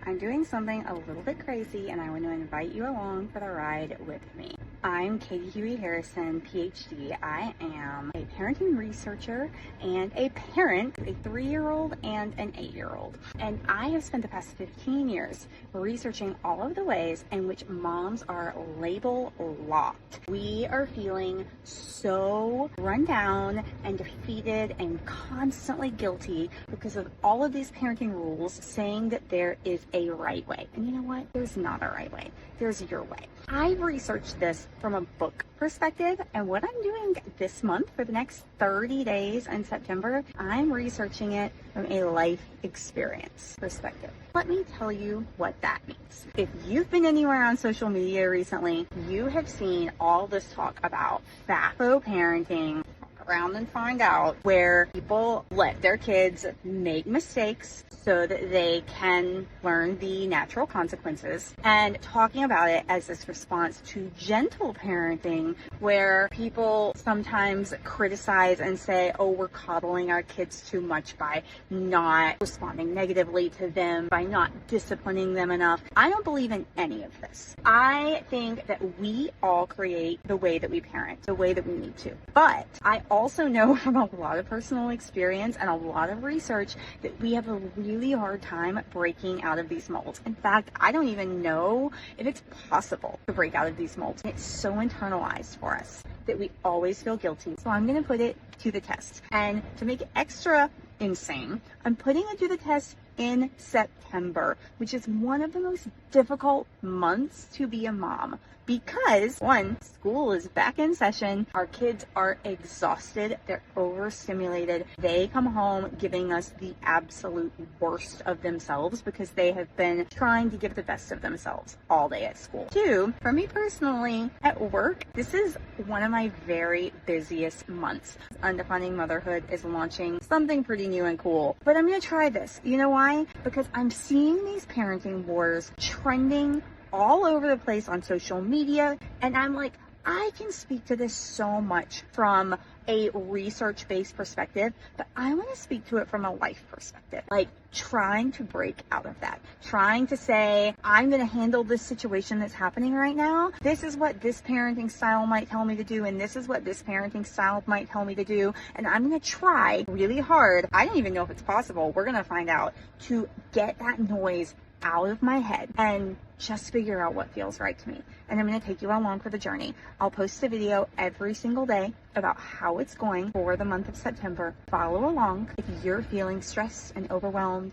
I'm doing something a little bit crazy and I want to invite you along for the ride with me. I'm Katie Huey Harrison, PhD. I am a parenting researcher and a parent, a 3-year-old and an 8-year-old. And I have spent the past 15 years researching all of the ways in which moms are label locked. We are feeling so run down and defeated and constantly guilty because of all of these parenting rules saying that there is a right way. And you know what? There's not a right way. There's your way. I've researched this from a book perspective, and what I'm doing this month for the next 30 days in September, I'm researching it from a life experience perspective. Let me tell you what that means. If you've been anywhere on social media recently, you have seen all this talk about FAFO parenting, around and find out, where people let their kids make mistakes so that they can learn the natural consequences, and talking about it as this response to gentle parenting, where people sometimes criticize and say, oh, we're coddling our kids too much by not responding negatively to them, by not disciplining them enough. I don't believe in any of this. I think that we all create the way that we parent, the way that we need to. But I also know from a lot of personal experience and a lot of research that we have a really hard time breaking out of these molds. In fact, I don't even know if it's possible to break out of these molds. It's so internalized for us that we always feel guilty. So I'm going to put it to the test. And to make it extra insane, I'm putting it to the test in September, which is one of the most difficult months to be a mom. Because, one, school is back in session, our kids are exhausted, they're overstimulated, they come home giving us the absolute worst of themselves because they have been trying to give the best of themselves all day at school. Two, for me personally, at work, this is one of my very busiest months. Undefining Motherhood is launching something pretty new and cool, but I'm gonna try this. You know why? Because I'm seeing these parenting wars trending all over the place on social media, and I'm like, I can speak to this so much from a research-based perspective, but I want to speak to it from a life perspective, like trying to break out of that, trying to say, I'm going to handle this situation that's happening right now. This is what this parenting style might tell me to do, and this is what this parenting style might tell me to do, and I'm going to try really hard. I don't even know if it's possible. We're going to find out, to get that noise out of my head and just figure out what feels right to me. And I'm going to take you along for the journey. I'll post a video every single day about how it's going for the month of September. Follow along if you're feeling stressed and overwhelmed.